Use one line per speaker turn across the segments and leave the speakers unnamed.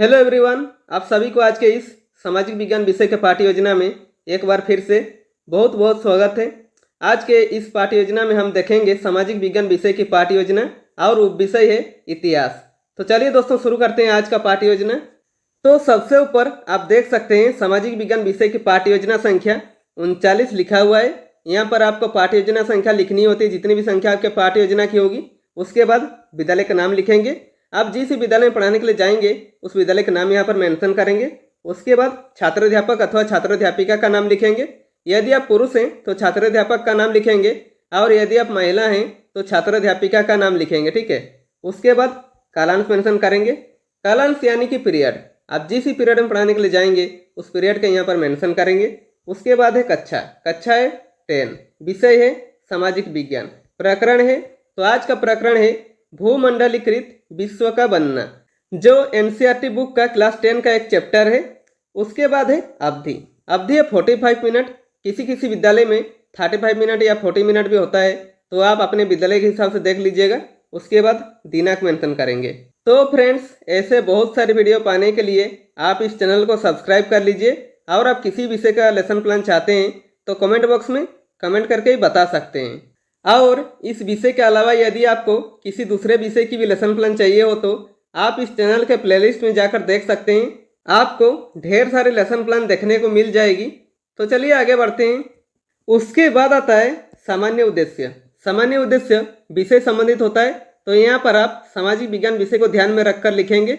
Hello everyone, आप सभी को आज के इस सामाजिक विज्ञान विषय के पाठ्य योजना में एक बार फिर से बहुत बहुत स्वागत है। आज के इस पाठ्य योजना में हम देखेंगे सामाजिक विज्ञान विषय की पाठ्य योजना और विषय है इतिहास। तो चलिए दोस्तों शुरू करते हैं आज का पाठ्य योजना। तो सबसे ऊपर आप देख सकते हैं सामाजिक विज्ञान विषय की पाठ्य योजना संख्या 39 लिखा हुआ है। यहाँ पर आपको पाठ्य योजना संख्या लिखनी होती है, जितनी भी संख्या आपके पाठ्य योजना की होगी। उसके बाद विद्यालय का नाम लिखेंगे। आप जिस विद्यालय में पढ़ाने के लिए जाएंगे उस विद्यालय का नाम यहाँ पर मेंशन करेंगे। उसके बाद छात्राध्यापक अथवा छात्राध्यापिका का नाम लिखेंगे। यदि आप पुरुष हैं तो छात्राध्यापक का नाम लिखेंगे और यदि आप महिला हैं तो छात्राध्यापिका का नाम लिखेंगे। ठीक है। उसके बाद कालांश मेंशन करेंगे। कालांश यानी कि पीरियड, आप जिस पीरियड में पढ़ाने के लिए जाएंगे उस पीरियड का यहाँ पर मेंशन करेंगे। उसके बाद है कक्षा, कक्षा है 10, विषय है सामाजिक विज्ञान, प्रकरण है तो आज का प्रकरण है भूमंडलीकृत विश्व का बनना, जो एनसीईआरटी बुक का क्लास 10 का एक चैप्टर है। उसके बाद है अवधि, अवधि है 45 मिनट। किसी किसी विद्यालय में 35 मिनट या 40 मिनट भी होता है, तो आप अपने विद्यालय के हिसाब से देख लीजिएगा। उसके बाद दिनांक मेंशन करेंगे। तो फ्रेंड्स, ऐसे बहुत सारे वीडियो पाने के लिए आप इस चैनल को सब्सक्राइब कर लीजिए। और आप किसी विषय का लेसन प्लान चाहते हैं तो कमेंट बॉक्स में कमेंट करके ही बता सकते हैं। और इस विषय के अलावा यदि आपको किसी दूसरे विषय की भी लेसन प्लान चाहिए हो तो आप इस चैनल के प्लेलिस्ट में जाकर देख सकते हैं। आपको ढेर सारे लेसन प्लान देखने को मिल जाएगी। तो चलिए आगे बढ़ते हैं। उसके बाद आता है सामान्य उद्देश्य। सामान्य उद्देश्य विषय संबंधित होता है, तो यहाँ पर आप सामाजिक विज्ञान विषय को ध्यान में रखकर लिखेंगे।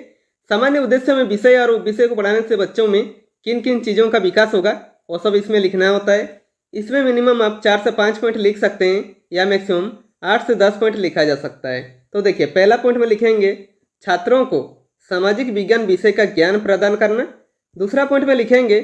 सामान्य उद्देश्य में विषय और विषय को पढ़ाने से बच्चों में किन किन चीज़ों का विकास होगा वो सब इसमें लिखना होता है। इसमें मिनिमम आप 4 से 5 पॉइंट लिख सकते हैं या मैक्सिमम 8 से 10 पॉइंट लिखा जा सकता है। तो देखिए, पहला पॉइंट में लिखेंगे छात्रों को सामाजिक विज्ञान विषय का ज्ञान प्रदान करना। दूसरा पॉइंट में लिखेंगे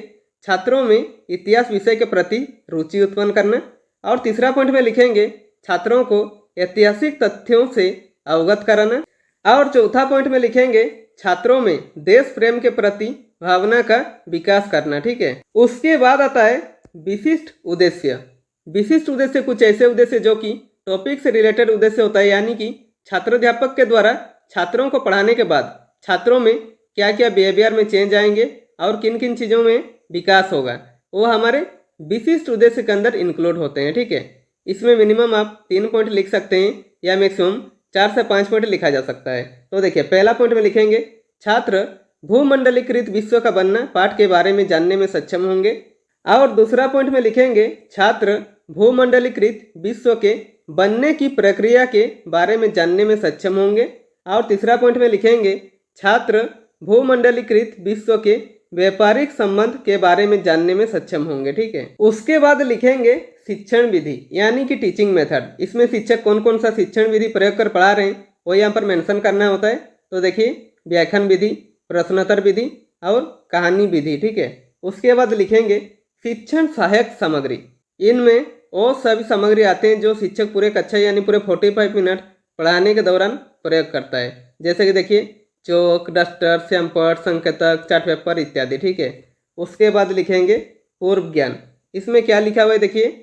छात्रों में इतिहास विषय के प्रति रुचि उत्पन्न करना। और तीसरा पॉइंट में लिखेंगे छात्रों को ऐतिहासिक तथ्यों से अवगत कराना। और चौथा पॉइंट में लिखेंगे छात्रों में देश प्रेम के प्रति भावना का विकास करना। ठीक है। उसके बाद आता है विशिष्ट उद्देश्य। विशिष्ट उद्देश्य कुछ ऐसे उद्देश्य जो कि टॉपिक से रिलेटेड उद्देश्य होता है, यानी कि छात्राध्यापक के द्वारा छात्रों को पढ़ाने के बाद छात्रों में क्या क्या बिहेवियर में चेंज आएंगे और किन किन चीज़ों में विकास होगा, वो हमारे विशिष्ट उद्देश्य के अंदर इंक्लूड होते हैं। ठीक है। इसमें मिनिमम आप 3 पॉइंट लिख सकते हैं या मैक्सिमम 4 से 5 पॉइंट लिखा जा सकता है। तो देखिए, पहला पॉइंट में लिखेंगे छात्र भूमंडलीकृत विश्व का बनना पाठ के बारे में जानने में सक्षम होंगे। और दूसरा पॉइंट में लिखेंगे छात्र भूमंडलीकृत विश्व के बनने की प्रक्रिया के बारे में जानने में सक्षम होंगे। और तीसरा पॉइंट में लिखेंगे छात्र भूमंडलीकृत विश्व के व्यापारिक संबंध के बारे में जानने में सक्षम होंगे। ठीक है। उसके बाद लिखेंगे शिक्षण विधि, यानी कि टीचिंग मेथड। इसमें शिक्षक कौन कौन सा शिक्षण विधि प्रयोग कर पढ़ा रहे हैं वो यहाँ पर मेंशन करना होता है। तो देखिए, व्याख्यान विधि, प्रश्नोत्तर विधि और कहानी विधि। ठीक है। उसके बाद लिखेंगे शिक्षण सहायक सामग्री। इनमें वो सभी सामग्री आते हैं जो शिक्षक पूरे कक्षा यानी पूरे 45 मिनट पढ़ाने के दौरान प्रयोग करता है। जैसे कि देखिए, चौक, डस्टर, शैम्पर, संकेतक, चार्ट पेपर इत्यादि। ठीक है। उसके बाद लिखेंगे पूर्व ज्ञान। इसमें क्या लिखा हुआ है देखिए,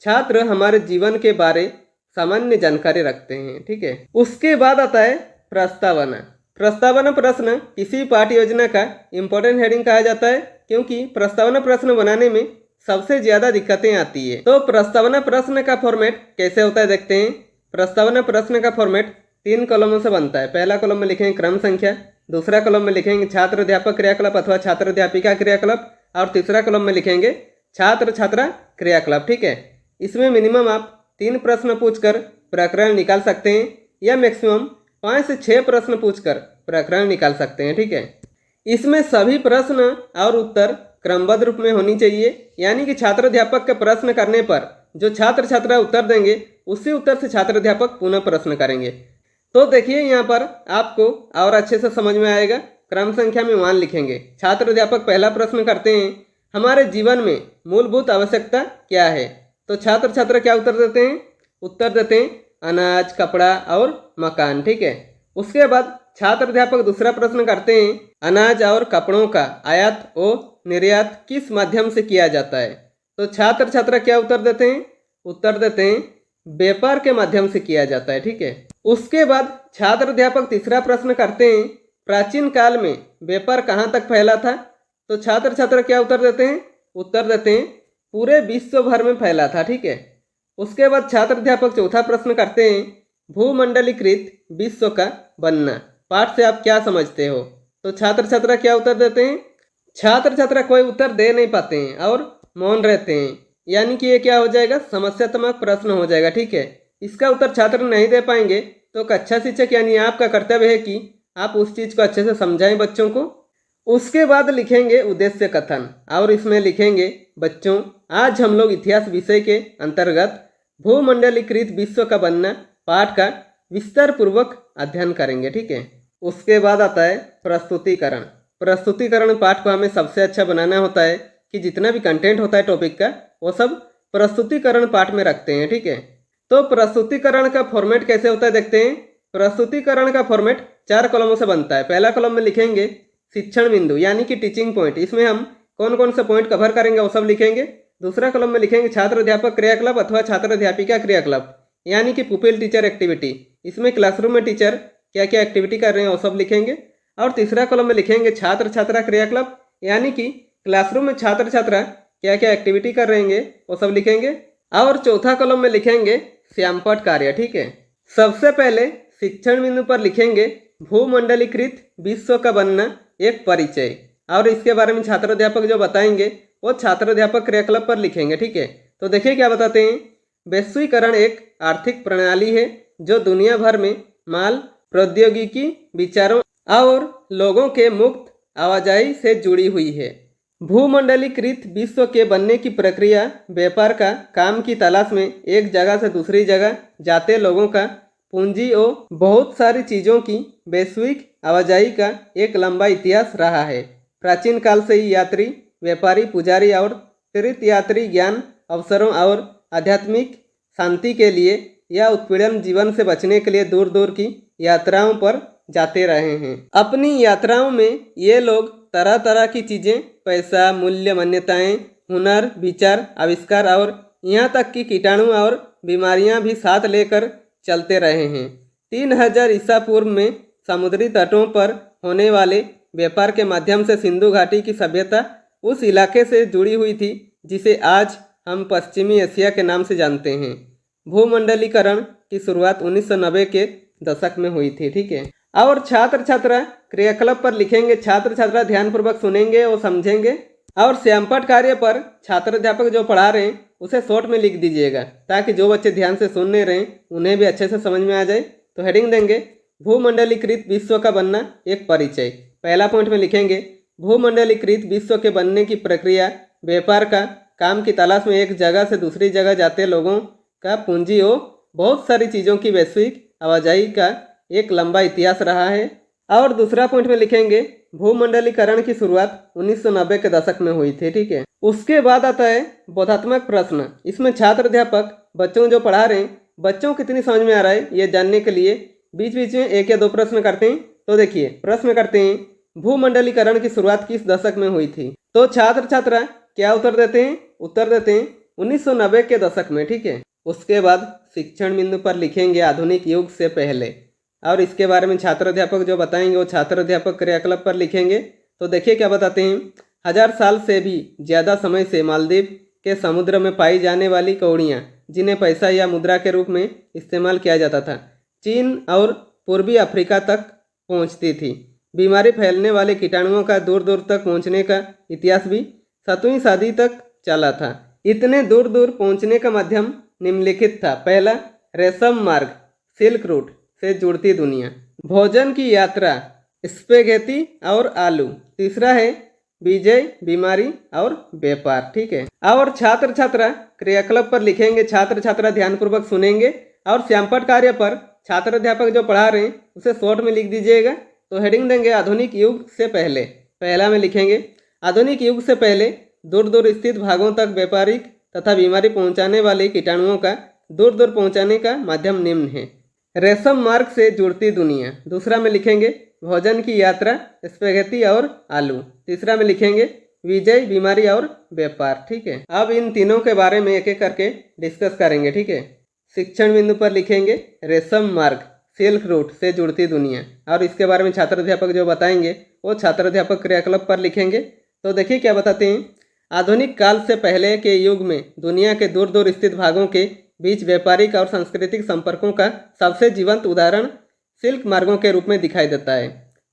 छात्र हमारे जीवन के बारे सामान्य जानकारी रखते हैं। ठीक है। उसके बाद आता है प्रस्तावना। प्रस्तावना प्रश्न किसी पाठ्य योजना का इम्पोर्टेंट हेडिंग कहा जाता है, क्योंकि प्रस्तावना प्रश्न बनाने में सबसे ज़्यादा दिक्कतें आती है। तो प्रस्तावना प्रश्न का फॉर्मेट कैसे होता है देखते हैं। प्रस्तावना प्रश्न का फॉर्मेट 3 कॉलमों से बनता है। पहला कॉलम में लिखेंगे क्रम संख्या, दूसरा कॉलम में लिखेंगे छात्र अध्यापक क्रियाकलाप अथवा छात्र अध्यापिका क्रियाकलाप, और तीसरा कॉलम में लिखेंगे छात्र छात्रा क्रियाकलाप। ठीक है। इसमें मिनिमम आप 3 प्रश्न पूछकर प्रकरण निकाल सकते हैं या मैक्सिमम 5 से 6 प्रश्न पूछकर प्रकरण निकाल सकते हैं। ठीक है। इसमें सभी प्रश्न और उत्तर क्रमबद्ध रूप में होनी चाहिए, यानी कि छात्र अध्यापक के प्रश्न करने पर जो छात्र छात्रा उत्तर देंगे उसी उत्तर से छात्र अध्यापक पुनः प्रश्न करेंगे। तो देखिए, यहाँ पर आपको और अच्छे से समझ में आएगा। क्रम संख्या में 1 लिखेंगे। छात्र अध्यापक पहला प्रश्न करते हैं, हमारे जीवन में मूलभूत आवश्यकता क्या है। तो छात्र छात्रा क्या उत्तर देते हैं? उत्तर देते हैं अनाज, कपड़ा और मकान। ठीक है। उसके बाद छात्र अध्यापक दूसरा प्रश्न करते हैं, अनाज और कपड़ों का आयात और निर्यात किस माध्यम से किया जाता है। तो छात्र छात्रा क्या उत्तर देते हैं? उत्तर देते हैं व्यापार के माध्यम से किया जाता है। ठीक है। उसके बाद छात्र अध्यापक तीसरा प्रश्न करते हैं, प्राचीन काल में व्यापार कहाँ तक फैला था? तो छात्र छात्रा क्या उत्तर देते हैं? उत्तर देते हैं पूरे विश्व भर में फैला था। ठीक है। उसके बाद छात्र अध्यापक चौथा प्रश्न करते हैं, भूमंडलीकृत विश्व का बनना पाठ से आप क्या समझते हो? तो छात्र छात्रा क्या उत्तर देते हैं? छात्र छात्रा कोई उत्तर दे नहीं पाते हैं और मौन रहते हैं, यानी कि ये क्या हो जाएगा? समस्यात्मक प्रश्न हो जाएगा। ठीक है। इसका उत्तर छात्र नहीं दे पाएंगे तो कक्षा शिक्षक यानी आपका कर्तव्य है कि आप उस चीज़ को अच्छे से समझाएं बच्चों को। उसके बाद लिखेंगे उद्देश्य कथन और इसमें लिखेंगे, बच्चों आज हम लोग इतिहास विषय के अंतर्गत भूमंडलीकृत विश्व का बनना पाठ का विस्तार पूर्वक अध्ययन करेंगे। ठीक है। उसके बाद आता है प्रस्तुतिकरण। प्रस्तुतिकरण पाठ को हमें सबसे अच्छा बनाना होता है कि जितना भी कंटेंट होता है टॉपिक का वो सब प्रस्तुतिकरण पाठ में रखते हैं। ठीक है। तो प्रस्तुतिकरण का फॉर्मेट कैसे होता है देखते हैं। प्रस्तुतिकरण का फॉर्मेट 4 कॉलमों से बनता है। पहला कॉलम में लिखेंगे शिक्षण बिंदु यानी कि टीचिंग पॉइंट, इसमें हम कौन कौन से पॉइंट कवर करेंगे वो सब लिखेंगे। दूसरा कॉलम में लिखेंगे छात्र अध्यापक क्रियाकलाप अथवा छात्र अध्यापिका क्रियाकलाप यानी कि पुपिल टीचर एक्टिविटी, इसमें क्लासरूम में टीचर क्या क्या एक्टिविटी कर रहे हैं वो सब लिखेंगे। और तीसरा कॉलम में लिखेंगे छात्र छात्रा क्रियाकलाप यानी कि क्लासरूम में छात्र छात्रा क्या क्या एक्टिविटी कर रहे हैं वो सब लिखेंगे। और चौथा कॉलम में लिखेंगे श्यामपट कार्य। ठीक है। सबसे पहले शिक्षण बिंदु पर लिखेंगे भूमंडलीकृत विश्व का बनना एक परिचय, और इसके बारे में छात्र अध्यापक जो बताएंगे वो छात्र अध्यापक क्रियाकलाप पर लिखेंगे। ठीक है। तो देखिए क्या बताते हैं, वैश्वीकरण एक आर्थिक प्रणाली है जो दुनिया भर में माल, प्रौद्योगिकी, विचारों और लोगों के मुक्त आवाजाही से जुड़ी हुई है। भूमंडलीकृत विश्व के बनने की प्रक्रिया व्यापार का काम की तलाश में एक जगह से दूसरी जगह जाते लोगों का पूंजी और बहुत सारी चीज़ों की वैश्विक आवाजाही का एक लंबा इतिहास रहा है। प्राचीन काल से ही यात्री, व्यापारी, पुजारी और तीर्थयात्री ज्ञान, अवसरों और आध्यात्मिक शांति के लिए या उत्पीड़न जीवन से बचने के लिए दूर दूर की यात्राओं पर जाते रहे हैं। अपनी यात्राओं में ये लोग तरह तरह की चीज़ें, पैसा, मूल्य, मान्यताएं, हुनर, विचार, आविष्कार और यहाँ तक कि कीटाणु और बीमारियाँ भी साथ लेकर चलते रहे हैं। 3000 ईसा पूर्व में समुद्री तटों पर होने वाले व्यापार के माध्यम से सिंधु घाटी की सभ्यता उस इलाके से जुड़ी हुई थी जिसे आज हम पश्चिमी एशिया के नाम से जानते हैं। भूमंडलीकरण की शुरुआत 1990 के दशक में हुई थी। ठीक है। और छात्र छात्रा क्रियाकलाप पर लिखेंगे, छात्र छात्रा ध्यानपूर्वक सुनेंगे और समझेंगे। और श्यामपट कार्य पर छात्र अध्यापक जो पढ़ा रहे हैं उसे शॉर्ट में लिख दीजिएगा ताकि जो बच्चे ध्यान से सुन नहीं रहे उन्हें भी अच्छे से समझ में आ जाए। तो हेडिंग देंगे भूमंडलीकृत विश्व का बनना एक परिचय। पहला पॉइंट में लिखेंगे भूमंडलीकृत विश्व के बनने की प्रक्रिया व्यापार का काम की तलाश में एक जगह से दूसरी जगह जाते लोगों का पूंजी और बहुत सारी चीज़ों की वैश्विक आवाजाही का एक लंबा इतिहास रहा है। और दूसरा पॉइंट में लिखेंगे भूमंडलीकरण की शुरुआत 1990 के दशक में हुई थी। ठीक है। उसके बाद आता है बोधात्मक प्रश्न। इसमें छात्र अध्यापक बच्चों जो पढ़ा रहे हैं बच्चों को कितनी समझ में आ रहा है ये जानने के लिए बीच बीच में 1 या 2 प्रश्न करते हैं। तो देखिए प्रश्न करते हैं भूमंडलीकरण की शुरुआत किस दशक में हुई थी? तो छात्र छात्रा क्या उत्तर देते हैं? उत्तर देते हैं 1990 के दशक में। ठीक है। उसके बाद शिक्षण बिंदु पर लिखेंगे आधुनिक युग से पहले, और इसके बारे में छात्र अध्यापक जो बताएंगे वो छात्र अध्यापक क्रियाकलाप पर लिखेंगे। तो देखिए क्या बताते हैं, 1000 साल से भी ज़्यादा समय से मालदीव के समुद्र में पाई जाने वाली कौड़ियाँ जिन्हें पैसा या मुद्रा के रूप में इस्तेमाल किया जाता था चीन और पूर्वी अफ्रीका तक पहुँचती थी। बीमारी फैलने वाले कीटाणुओं का दूर दूर तक पहुँचने का इतिहास भी 7वीं सदी तक चला था। इतने दूर दूर पहुँचने का माध्यम निम्नलिखित था। पहला, रेशम मार्ग सिल्क रूट से जुड़ती दुनिया। भोजन की यात्रा स्पेगेटी और आलू। तीसरा है विजय, बीमारी और व्यापार। ठीक है। और छात्र छात्रा क्रियाकलाप पर लिखेंगे, छात्र छात्रा ध्यानपूर्वक सुनेंगे और श्यामपट कार्य पर छात्र अध्यापक जो पढ़ा रहे हैं उसे शॉर्ट में लिख दीजिएगा। तो हेडिंग देंगे आधुनिक युग से पहले। पहला में लिखेंगे आधुनिक युग से पहले दूर दूर स्थित भागों तक व्यापारिक तथा बीमारी पहुंचाने वाले कीटाणुओं का दूर दूर पहुंचाने का माध्यम निम्न है। रेशम मार्ग से जुड़ती दुनिया। दूसरा में लिखेंगे भोजन की यात्रा स्पेगेटी और आलू। तीसरा में लिखेंगे विजय, बीमारी और व्यापार। ठीक है। अब इन तीनों के बारे में एक एक करके डिस्कस करेंगे। ठीक है। शिक्षण बिंदु पर लिखेंगे रेशम मार्ग सिल्क रूट से जुड़ती दुनिया। और इसके बारे में छात्र अध्यापक जो बताएंगे वो छात्र अध्यापक क्रियाकलाप पर लिखेंगे। तो देखिए क्या बताते हैं। आधुनिक काल से पहले के युग में दुनिया के दूर दूर स्थित भागों के बीच व्यापारिक और सांस्कृतिक संपर्कों का सबसे जीवंत उदाहरण सिल्क मार्गों के रूप में दिखाई देता है।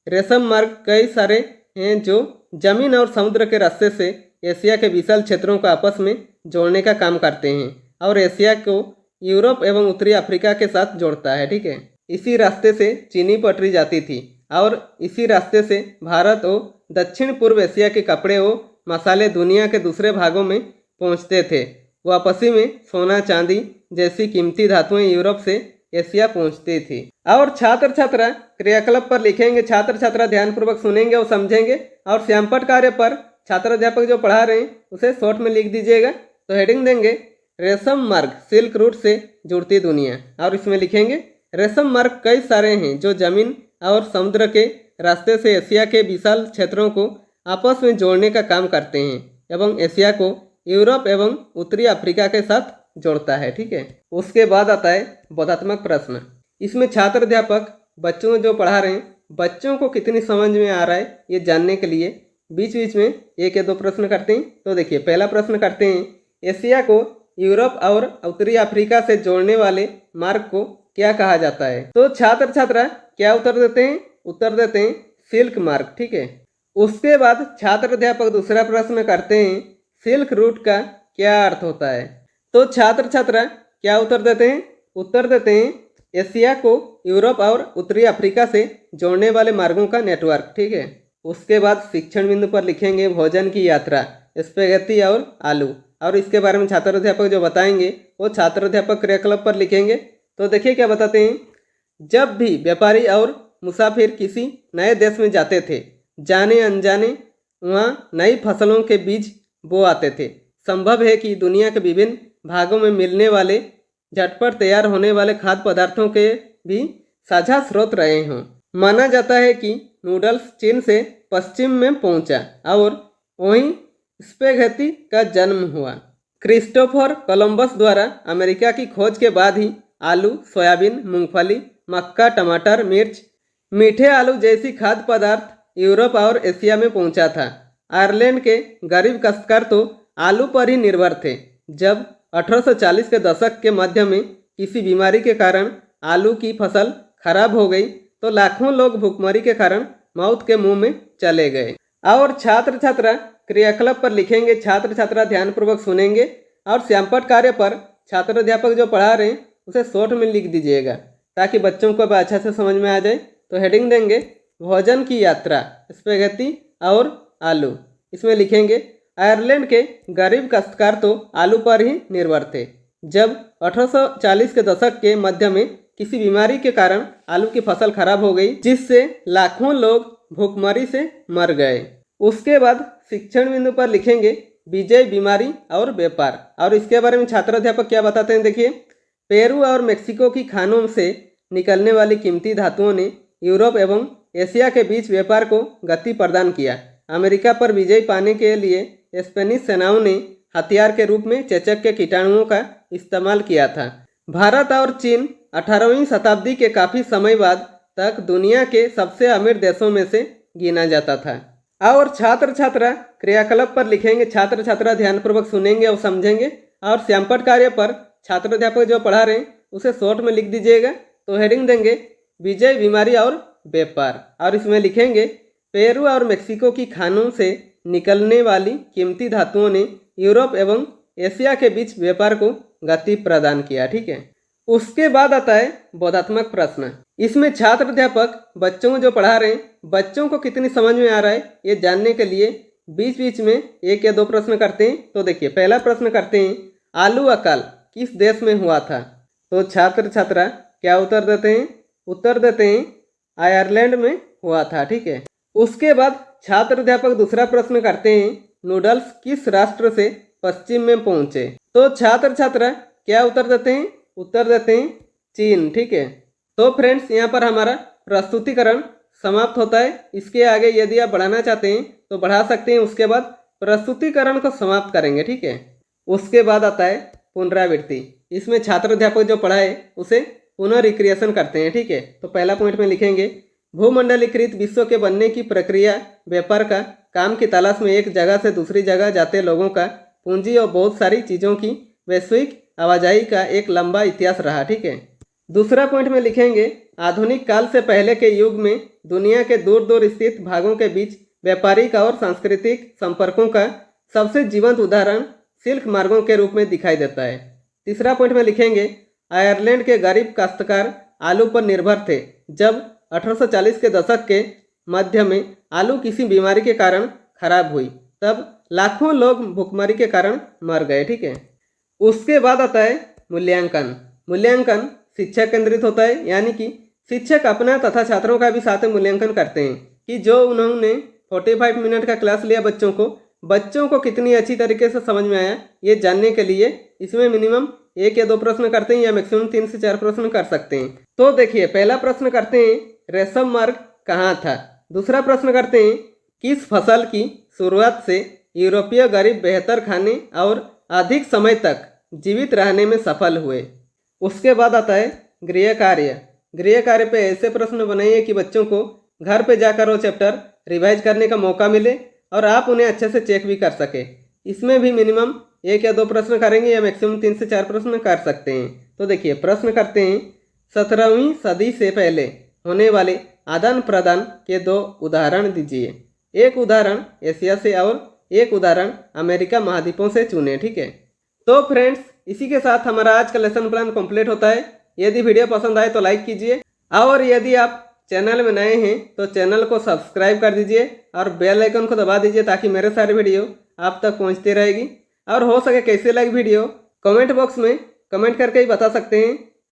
रेशम मार्ग कई सारे हैं जो जमीन और समुद्र के रास्ते से एशिया के विशाल क्षेत्रों को आपस में जोड़ने का काम करते हैं और एशिया को यूरोप एवं उत्तरी अफ्रीका के साथ जोड़ता है। ठीक है, इसी रास्ते से चीनी पटरी जाती थी और इसी रास्ते से भारत और दक्षिण पूर्व एशिया के कपड़े और मसाले दुनिया के दूसरे भागों में पहुंचते थे। वापसी में सोना चांदी जैसी कीमती धातुएं यूरोप से एशिया पहुंचती थी। और छात्र छात्रा क्रियाकलाप पर लिखेंगे। छात्र छात्रा ध्यानपूर्वक सुनेंगे और समझेंगे। और श्यामपट्ट कार्य पर छात्र अध्यापक जो पढ़ा रहे हैं उसे शॉर्ट में लिख दीजिएगा। तो हेडिंग देंगे रेशम मार्ग सिल्क रूट से जुड़ती दुनिया। और इसमें लिखेंगे रेशम मार्ग कई सारे हैं जो जमीन और समुद्र के रास्ते से एशिया के विशाल क्षेत्रों को आपस में जोड़ने का काम करते हैं एवं एशिया को यूरोप एवं उत्तरी अफ्रीका के साथ जोड़ता है। ठीक है, उसके बाद आता है बोधात्मक प्रश्न। इसमें छात्र अध्यापक बच्चों जो पढ़ा रहे हैं बच्चों को कितनी समझ में आ रहा है ये जानने के लिए बीच बीच में एक या दो प्रश्न करते हैं। तो देखिए पहला प्रश्न करते हैं, एशिया को यूरोप और उत्तरी अफ्रीका से जोड़ने वाले मार्ग को क्या कहा जाता है? तो छात्र छात्रा क्या उत्तर देते हैं? उत्तर देते हैं सिल्क मार्ग। ठीक है, उसके बाद छात्र अध्यापक दूसरा प्रश्न करते हैं, सिल्क रूट का क्या अर्थ होता है? तो छात्र छात्रा क्या उत्तर देते हैं? उत्तर देते हैं एशिया को यूरोप और उत्तरी अफ्रीका से जोड़ने वाले मार्गों का नेटवर्क। ठीक है, उसके बाद शिक्षण बिंदु पर लिखेंगे भोजन की यात्रा स्पेगेटी और आलू। और इसके बारे में छात्र अध्यापक जो बताएंगे वो छात्र अध्यापक क्रियाकलाप पर लिखेंगे। तो देखिए क्या बताते हैं, जब भी व्यापारी और मुसाफिर किसी नए देश में जाते थे जाने अनजाने वहाँ नई फसलों के बीज बो आते थे। संभव है कि दुनिया के विभिन्न भागों में मिलने वाले झटपट तैयार होने वाले खाद्य पदार्थों के भी साझा स्रोत रहे हों। माना जाता है कि नूडल्स चीन से पश्चिम में पहुंचा और वहीं स्पेगेटी का जन्म हुआ। क्रिस्टोफर कोलंबस द्वारा अमेरिका की खोज के बाद ही आलू, सोयाबीन, मूंगफली, मक्का, टमाटर, मिर्च, मीठे आलू जैसी खाद्य पदार्थ यूरोप और एशिया में पहुंचा था। आयरलैंड के गरीब काश्तकार तो आलू पर ही निर्भर थे। जब 1840 के दशक के मध्य में किसी बीमारी के कारण आलू की फसल खराब हो गई तो लाखों लोग भूखमरी के कारण मौत के मुंह में चले गए। और छात्र छात्रा क्रियाकलाप पर लिखेंगे। छात्र छात्रा ध्यानपूर्वक सुनेंगे और श्यामपट्ट कार्य पर छात्र अध्यापक जो पढ़ा रहे हैं उसे शॉर्ट में लिख दीजिएगा ताकि बच्चों को अच्छा से समझ में आ जाए। तो हेडिंग देंगे भोजन की यात्रा स्पेगेटी और आलू। इसमें लिखेंगे आयरलैंड के गरीब काश्तकार तो आलू पर ही निर्भर थे। जब 1840 के दशक के मध्य में किसी बीमारी के कारण आलू की फसल खराब हो गई जिससे लाखों लोग भूखमरी से मर गए। उसके बाद शिक्षण बिंदु पर लिखेंगे विजय, बीमारी और व्यापार। और इसके बारे में छात्र अध्यापक क्या बताते हैं, देखिए पेरू और मेक्सिको की खानों से निकलने वाली कीमती धातुओं ने यूरोप एवं एशिया के बीच व्यापार को गति प्रदान किया। अमेरिका पर विजय पाने के लिए स्पेनिश सेनाओं ने हथियार के रूप में चेचक के कीटाणुओं का इस्तेमाल किया था। भारत और चीन 18वीं शताब्दी के काफ़ी समय बाद तक दुनिया के सबसे अमीर देशों में से गिना जाता था। और छात्र छात्रा क्रियाकलाप पर लिखेंगे। छात्र छात्रा ध्यानपूर्वक सुनेंगे और समझेंगे। और श्यामपट्ट कार्य पर छात्र अध्यापक जो पढ़ा रहे हैं उसे शॉर्ट में लिख दीजिएगा। तो हेडिंग देंगे विजय, बीमारी और व्यापार। और इसमें लिखेंगे पेरू और मेक्सिको की खानों से निकलने वाली कीमती धातुओं ने यूरोप एवं एशिया के बीच व्यापार को गति प्रदान किया। ठीक है, उसके बाद आता है बोधात्मक प्रश्न। इसमें छात्र अध्यापक बच्चों जो पढ़ा रहे हैं बच्चों को कितनी समझ में आ रहा है ये जानने के लिए बीच बीच में एक या दो प्रश्न करते हैं। तो देखिए पहला प्रश्न करते हैं, आलू अकाल किस देश में हुआ था? तो छात्र छात्रा क्या उत्तर देते हैं? उत्तर देते हैं आयरलैंड में हुआ था। ठीक है, उसके बाद छात्र अध्यापक दूसरा प्रश्न करते हैं, नूडल्स किस राष्ट्र से पश्चिम में पहुंचे? तो छात्र छात्रा क्या उत्तर देते हैं? उत्तर देते हैं चीन। ठीक है, तो फ्रेंड्स यहाँ पर हमारा प्रस्तुतिकरण समाप्त होता है। इसके आगे यदि आप बढ़ाना चाहते हैं तो बढ़ा सकते हैं। उसके बाद प्रस्तुतिकरण को समाप्त करेंगे। ठीक है, उसके बाद आता है पुनरावृत्ति। इसमें छात्र अध्यापक जो पढ़ाए उसे पुनः रिक्रिएशन करते हैं। ठीक है, तो पहला पॉइंट में लिखेंगे भूमंडलीकृत विश्व के बनने की प्रक्रिया व्यापार का काम की तलाश में एक जगह से दूसरी जगह जाते लोगों का पूंजी और बहुत सारी चीज़ों की वैश्विक आवाजाही का एक लंबा इतिहास रहा। ठीक है, दूसरा पॉइंट में लिखेंगे आधुनिक काल से पहले के युग में दुनिया के दूर दूर स्थित भागों के बीच व्यापारिक और सांस्कृतिक संपर्कों का सबसे जीवंत उदाहरण सिल्क मार्गों के रूप में दिखाई देता है। तीसरा पॉइंट में लिखेंगे आयरलैंड के गरीब काश्तकार आलू पर निर्भर थे। जब 1840 के दशक के मध्य में आलू किसी बीमारी के कारण खराब हुई तब लाखों लोग भूखमरी के कारण मर गए। ठीक है, उसके बाद आता है मूल्यांकन। मूल्यांकन शिक्षा केंद्रित होता है, यानी कि शिक्षक अपना तथा छात्रों का भी साथ में मूल्यांकन करते हैं कि जो उन्होंने 45 मिनट का क्लास लिया बच्चों को कितनी अच्छी तरीके से समझ में आया, ये जानने के लिए इसमें मिनिमम 1 या 2 प्रश्न करते हैं या मैक्सिमम 3 से 4 प्रश्न कर सकते हैं। तो देखिए, पहला प्रश्न करते हैं रेशम मार्ग कहाँ था। दूसरा प्रश्न करते हैं किस फसल की शुरुआत से यूरोपीय गरीब बेहतर खाने और अधिक समय तक जीवित रहने में सफल हुए। उसके बाद आता है गृह कार्य। गृह कार्य पे ऐसे प्रश्न बनाइए कि बच्चों को घर पे जाकर वो चैप्टर रिवाइज करने का मौका मिले और आप उन्हें अच्छे से चेक भी कर सके। इसमें भी मिनिमम 1 या 2 प्रश्न करेंगे या मैक्सिमम 3 से 4 प्रश्न कर सकते हैं। तो देखिए, प्रश्न करते हैं 17वीं सदी से पहले होने वाले आदान प्रदान के 2 उदाहरण दीजिए। एक उदाहरण एशिया से और एक उदाहरण अमेरिका महाद्वीपों से चुने। ठीक है, तो फ्रेंड्स, इसी के साथ हमारा आज का लेसन प्लान कंप्लीट होता है। यदि वीडियो पसंद आए तो लाइक कीजिए और यदि आप चैनल में नए हैं तो चैनल को सब्सक्राइब कर दीजिए और बेल आइकन को दबा दीजिए ताकि मेरे सारे वीडियो आप तक पहुंचती रहेगी। और हो सके कैसे लगे वीडियो कमेंट बॉक्स में कमेंट करके ही बता सकते हैं।